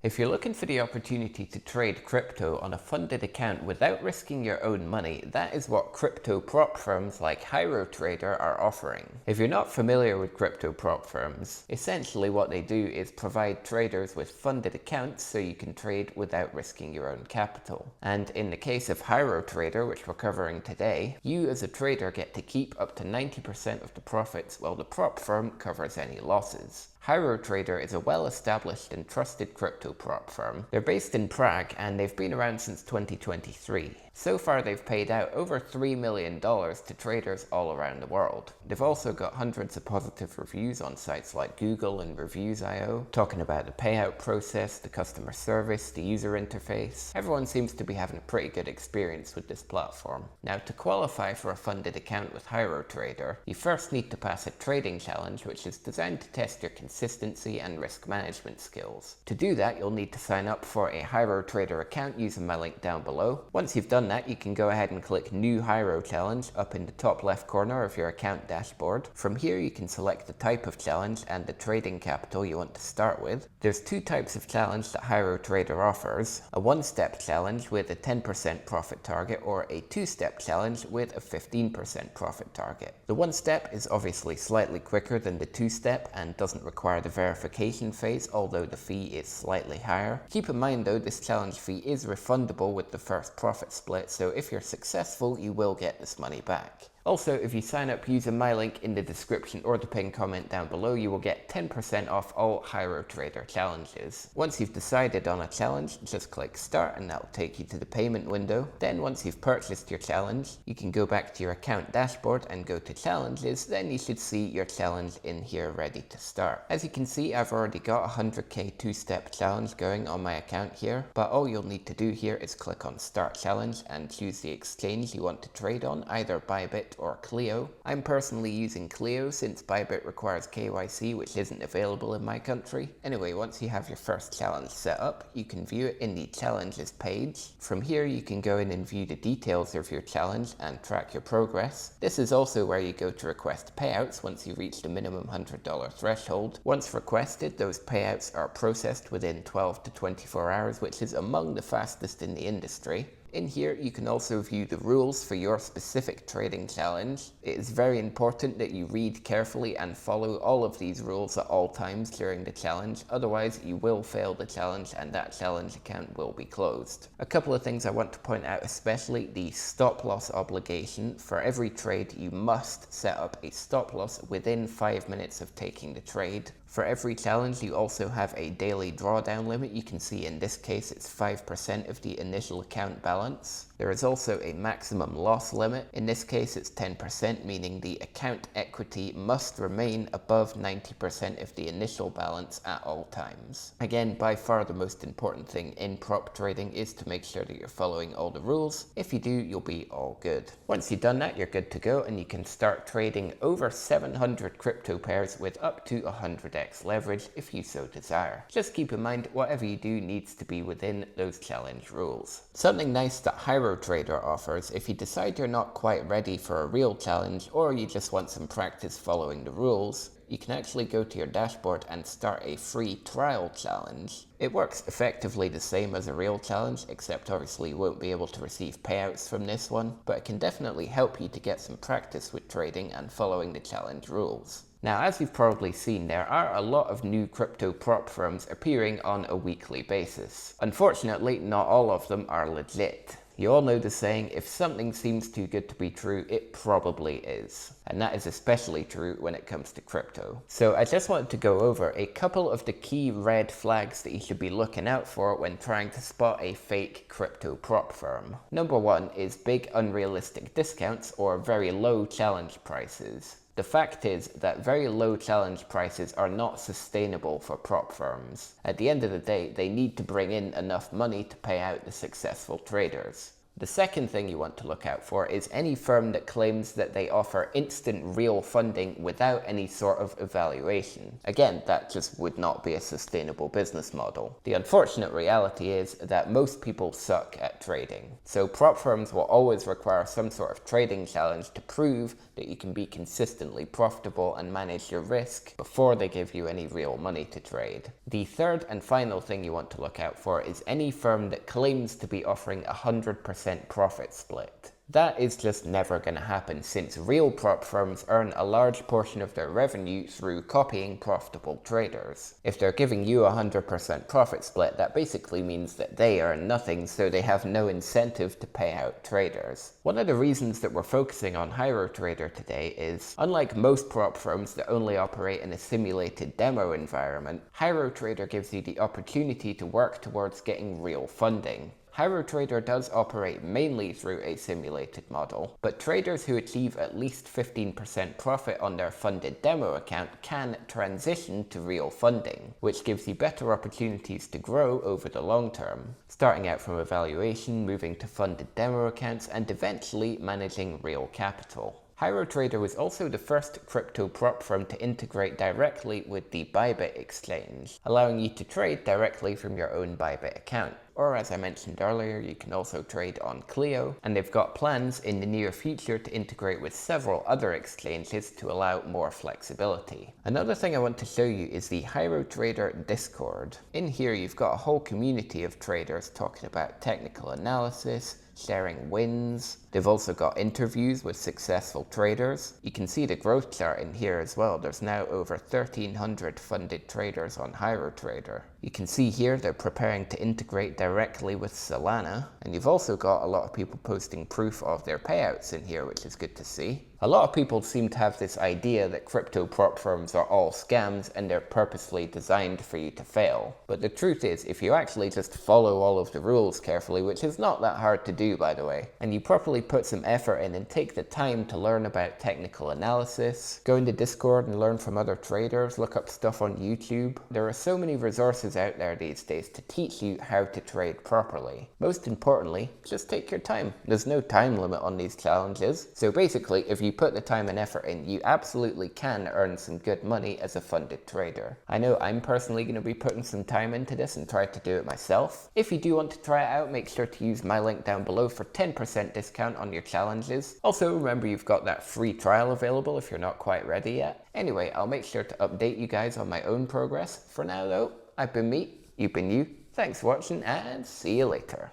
If you're looking for the opportunity to trade crypto on a funded account without risking your own money, that is what crypto prop firms like HyroTrader are offering. If you're not familiar with crypto prop firms, essentially what they do is provide traders with funded accounts so you can trade without risking your own capital. And in the case of HyroTrader, which we're covering today, you as a trader get to keep up to 90% of the profits while the prop firm covers any losses. HyroTrader is a well-established and trusted crypto prop firm. They're based in Prague and they've been around since 2023. So far they've paid out over $3 million to traders all around the world. They've also got hundreds of positive reviews on sites like Google and Reviews.io, talking about the payout process, the customer service, the user interface. Everyone seems to be having a pretty good experience with this platform. Now, to qualify for a funded account with HyroTrader, you first need to pass a trading challenge which is designed to test your consistency and risk management skills. To do that, you'll need to sign up for a HyroTrader account using my link down below. Once you've done that, you can go ahead and click New Hyro Challenge up in the top left corner of your account dashboard. From here, you can select the type of challenge and the trading capital you want to start with. There's two types of challenge that HyroTrader offers: a one-step challenge with a 10% profit target or a two-step challenge with a 15% profit target. The one-step is obviously slightly quicker than the two-step and doesn't require the verification phase, although the fee is slightly higher. Keep in mind though, this challenge fee is refundable with the first profit split, so if you're successful, you will get this money back. Also, if you sign up using my link in the description or the pinned comment down below, you will get 10% off all HyroTrader challenges. Once you've decided on a challenge, just click Start and that will take you to the payment window. Then once you've purchased your challenge, you can go back to your account dashboard and go to Challenges. Then you should see your challenge in here ready to start. As you can see, I've already got a 100k two-step challenge going on my account here, but all you'll need to do here is click on Start Challenge and choose the exchange you want to trade on, either Bybit or Clio. I'm personally using Clio since Bybit requires KYC, which isn't available in my country. Anyway, once you have your first challenge set up, you can view it in the challenges page. From here, you can go in and view the details of your challenge and track your progress. This is also where you go to request payouts once you reach the minimum $100 threshold. Once requested, those payouts are processed within 12 to 24 hours, which is among the fastest in the industry. In here, you can also view the rules for your specific trading challenge. It is very important that you read carefully and follow all of these rules at all times during the challenge, otherwise you will fail the challenge and that challenge account will be closed. A couple of things I want to point out, especially the stop loss obligation. For every trade, you must set up a stop loss within 5 minutes of taking the trade. For every challenge, you also have a daily drawdown limit. You can see in this case it's 5% of the initial account balance. There is also a maximum loss limit. In this case it's 10%, meaning the account equity must remain above 90% of the initial balance at all times. Again, by far the most important thing in prop trading is to make sure that you're following all the rules. If you do, you'll be all good. Once you've done that, you're good to go and you can start trading over 700 crypto pairs with up to 100x leverage if you so desire. Just keep in mind, whatever you do needs to be within those challenge rules. Something nice that HyroTrader offers, if you decide you're not quite ready for a real challenge or you just want some practice following the rules, you can actually go to your dashboard and start a free trial challenge. It works effectively the same as a real challenge, except obviously you won't be able to receive payouts from this one, but it can definitely help you to get some practice with trading and following the challenge rules. Now, as you've probably seen, there are a lot of new crypto prop firms appearing on a weekly basis. Unfortunately, not all of them are legit. You all know the saying, if something seems too good to be true, it probably is. And that is especially true when it comes to crypto. So I just wanted to go over a couple of the key red flags that you should be looking out for when trying to spot a fake crypto prop firm. Number one is big unrealistic discounts or very low challenge prices. The fact is that very low challenge prices are not sustainable for prop firms. At the end of the day, they need to bring in enough money to pay out the successful traders. The second thing you want to look out for is any firm that claims that they offer instant real funding without any sort of evaluation. Again, that just would not be a sustainable business model. The unfortunate reality is that most people suck at trading. So prop firms will always require some sort of trading challenge to prove that you can be consistently profitable and manage your risk before they give you any real money to trade. The third and final thing you want to look out for is any firm that claims to be offering 100% profit split. That is just never going to happen, since real prop firms earn a large portion of their revenue through copying profitable traders. If they're giving you 100% profit split, that basically means that they earn nothing, so they have no incentive to pay out traders. One of the reasons that we're focusing on HyroTrader today is, unlike most prop firms that only operate in a simulated demo environment, HyroTrader gives you the opportunity to work towards getting real funding. HyroTrader does operate mainly through a simulated model, but traders who achieve at least 15% profit on their funded demo account can transition to real funding, which gives you better opportunities to grow over the long term, starting out from evaluation, moving to funded demo accounts, and eventually managing real capital. HyroTrader was also the first crypto prop firm to integrate directly with the Bybit exchange, allowing you to trade directly from your own Bybit account. Or as I mentioned earlier, you can also trade on Clio, and they've got plans in the near future to integrate with several other exchanges to allow more flexibility. Another thing I want to show you is the HyroTrader Discord. In here you've got a whole community of traders talking about technical analysis, sharing wins. They've also got interviews with successful traders. You can see the growth chart in here as well. There's now over 1,300 funded traders on HyroTrader. You can see here they're preparing to integrate directly with Solana, and you've also got a lot of people posting proof of their payouts in here, which is good to see. A lot of people seem to have this idea that crypto prop firms are all scams and they're purposely designed for you to fail. But the truth is, if you actually just follow all of the rules carefully, which is not that hard to do by the way, and you properly put some effort in and take the time to learn about technical analysis, go into Discord and learn from other traders, look up stuff on YouTube. There are so many resources out there these days to teach you how to trade properly. Most importantly, just take your time. There's no time limit on these challenges. So basically, if you put the time and effort in, you absolutely can earn some good money as a funded trader. I know I'm personally going to be putting some time into this and try to do it myself. If you do want to try it out, make sure to use my link down below for 10% discount on your challenges. Also, remember you've got that free trial available if you're not quite ready yet. Anyway, I'll make sure to update you guys on my own progress. For now though, I've been me, you've been you. Thanks for watching and see you later.